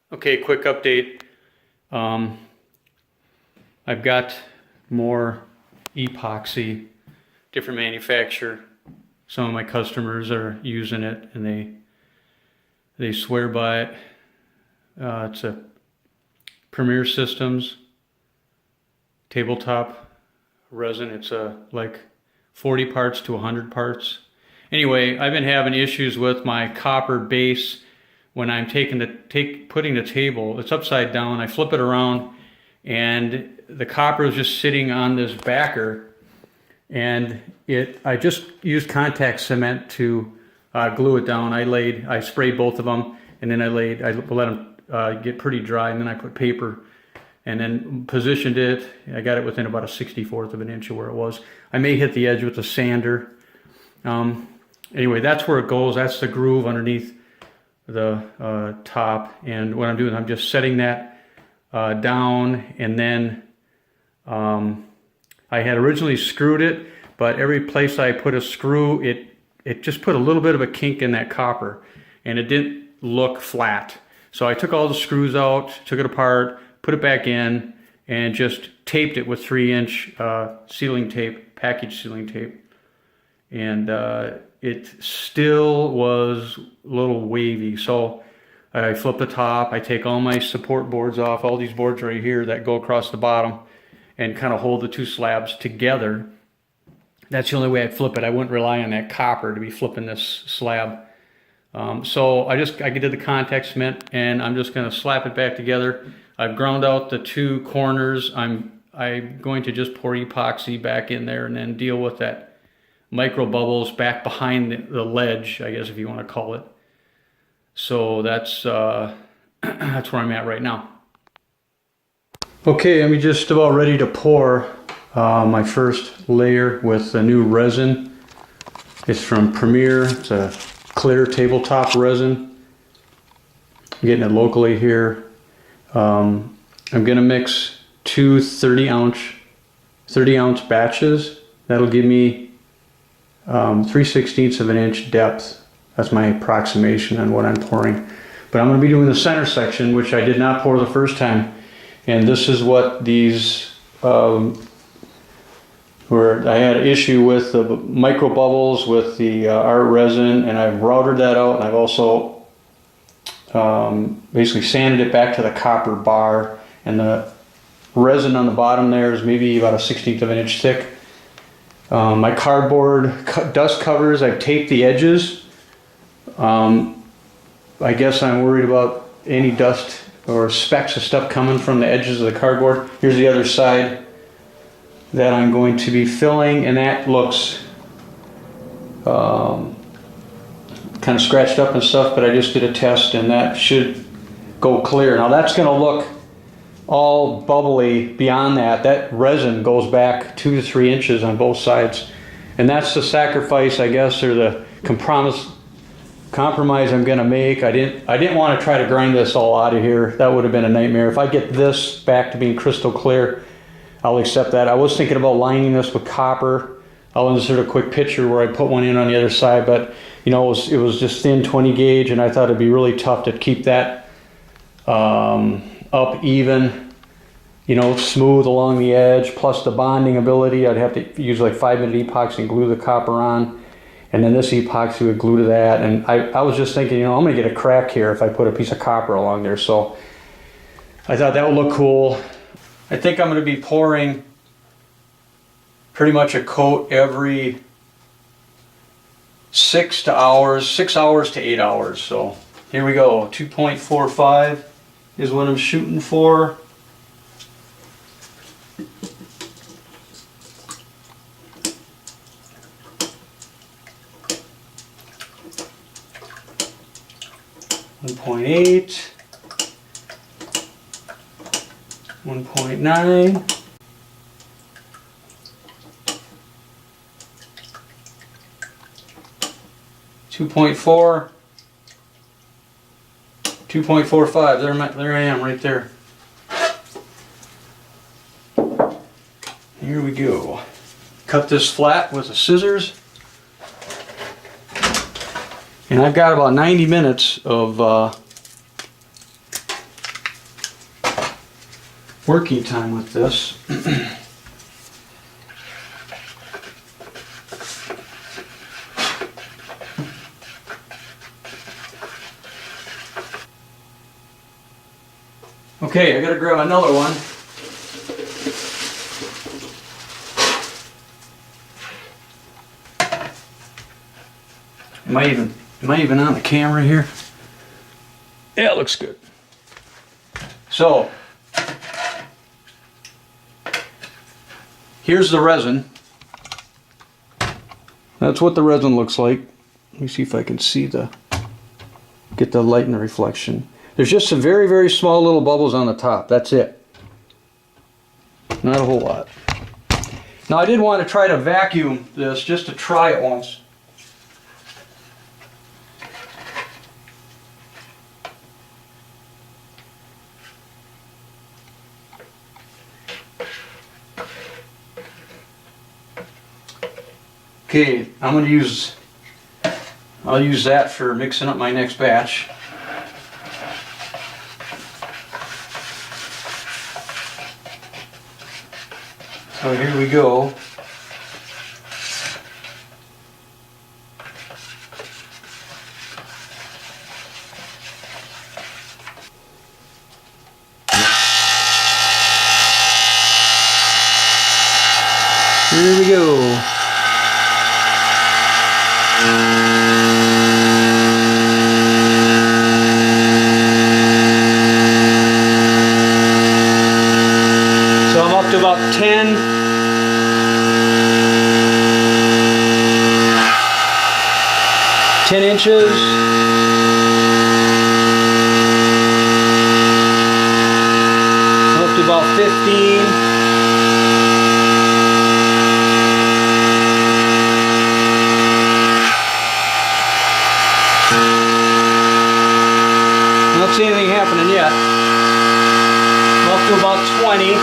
Okay, quick update. I've got more epoxy, different manufacturer. Some of my customers are using it and they swear by it. It's a Premier Systems tabletop resin. It's like 40 parts to 100 parts. Anyway, I've been having issues with my copper base when I'm putting the table. It's upside down. I flip it around and the copper is just sitting on this backer, and I just used contact cement to glue it down. I sprayed both of them, and then I let them get pretty dry, and then I put paper and then positioned it. I got it within about a 64th of an inch of where it was. I may hit the edge with a sander. Anyway, that's where it goes. That's the groove underneath the top. And what I'm doing, I'm just setting that down, and then I had originally screwed it, but every place I put a screw, it just put a little bit of a kink in that copper, and it didn't look flat. So I took all the screws out, took it apart, put it back in, and just taped it with 3-inch sealing tape, package sealing tape. And it still was a little wavy. So I flip the top, I take all my support boards off, all these boards right here that go across the bottom and kind of hold the two slabs together. That's the only way I'd flip it. I wouldn't rely on that copper to be flipping this slab. So I did the contact cement, and I'm just going to slap it back together. I've ground out the two corners. I'm going to just pour epoxy back in there and then deal with that micro bubbles back behind the ledge, I guess if you want to call it. So that's that's where I'm at right now. Okay, I'm just about ready to pour my first layer with the new resin. It's from Premier. It's a clear tabletop resin. I'm getting it locally here. I'm gonna mix two 30 ounce batches. That'll give me 3/16 of an inch depth. That's my approximation on what I'm pouring. But I'm gonna be doing the center section, which I did not pour the first time. And this is what these, where I had an issue with the micro bubbles with the art resin, and I've routed that out, and I've also basically sanded it back to the copper bar, and the resin on the bottom there is maybe about a 1/16 of an inch thick. My cardboard dust covers, I've taped the edges. I guess I'm worried about any dust or specks of stuff coming from the edges of the cardboard. Here's the other side that I'm going to be filling, and that looks kind of scratched up and stuff, but I just did a test and that should go clear. Now that's going to look all bubbly beyond that. That resin goes back 2 to 3 inches on both sides, and that's the sacrifice, I guess, or the compromise I'm going to make. I didn't want to try to grind this all out of here. That would have been a nightmare. If I get this back to being crystal clear, I'll accept that. I was thinking about lining this with copper. I'll insert a quick picture where I put one in on the other side, but you know, it was just thin 20 gauge, and I thought it'd be really tough to keep that up even, you know, smooth along the edge, plus the bonding ability. I'd have to use like 5-minute epoxy and glue the copper on, and then this epoxy would glue to that. And I was just thinking, you know, I'm gonna get a crack here if I put a piece of copper along there. So I thought that would look cool. I think I'm gonna be pouring pretty much a coat every 6 hours to 8 hours. So here we go. 2.45 is what I'm shooting for. .8, 1.9, 2.4, 2.45. There I am right there. Here we go. Cut this flat with the scissors. And I've got about 90 minutes of working time with this. Okay, I gotta grab another one. Am I even on the camera here? Yeah, it looks good. So, here's the resin. That's what the resin looks like. Let me see if I can get the light and the reflection. There's just some very, very small little bubbles on the top. That's it. Not a whole lot. Now I did want to try to vacuum this just to try it once. Okay, I'll use that for mixing up my next batch. So here we go. Here we go. So I'm up to about 10 inches. I'm up to about 15. I don't see anything happening yet. I'm up to about 20.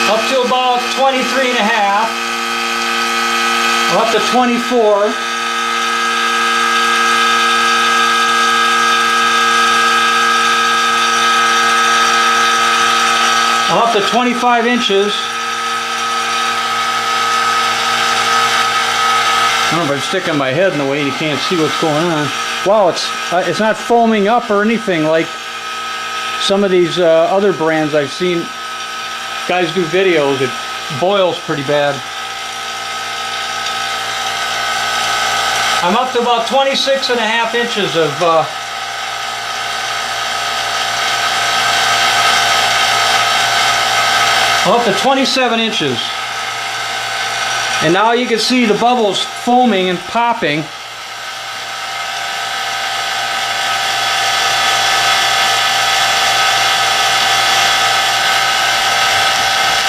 Up to about 23 and a half. I'm up to 24. I'm up to 25 inches. I don't know if I'm sticking my head in the way and you can't see what's going on. Wow, it's not foaming up or anything like some of these other brands I've seen. Guys do videos, it boils pretty bad. I'm up to about 26 and a half inches of I'm up to 27 inches. And now you can see the bubbles foaming and popping.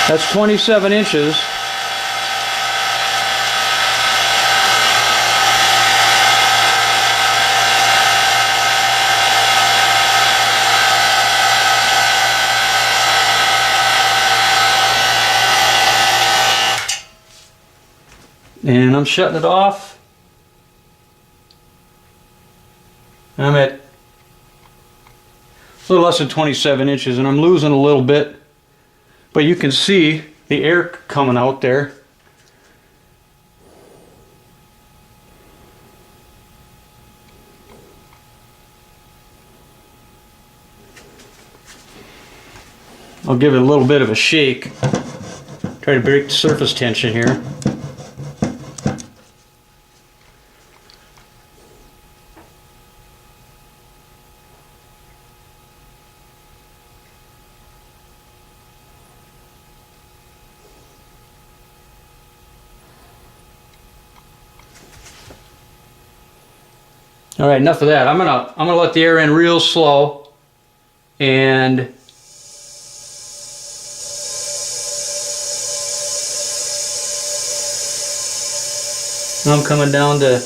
That's 27 inches. And I'm shutting it off. I'm at a little less than 27 inches and I'm losing a little bit. But you can see the air coming out there. I'll give it a little bit of a shake. Try to break the surface tension here. All right, enough of that. I'm gonna let the air in real slow, and I'm coming down to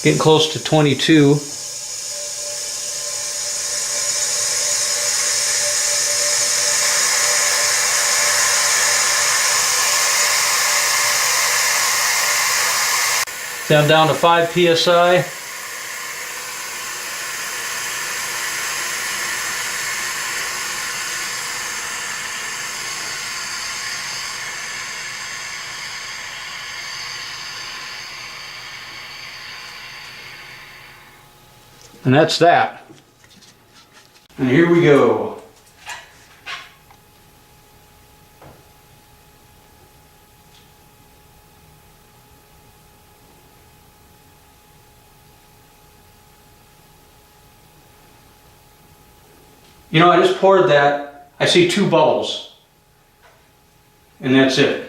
getting close to 22. down to 5 psi. And that's that. And here we go. You know, I just poured that. I see 2 bubbles. And that's it.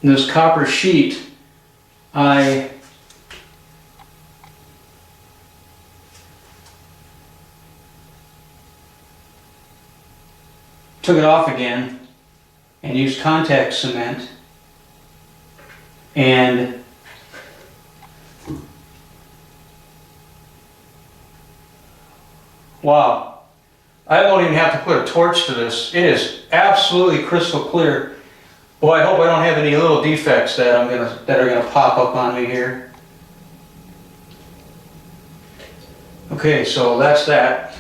And this copper sheet, I took it off again and used contact cement, and wow, I won't even have to put a torch to this. It is absolutely crystal clear. Boy, I hope I don't have any little defects that are gonna pop up on me here. Okay, so that's that.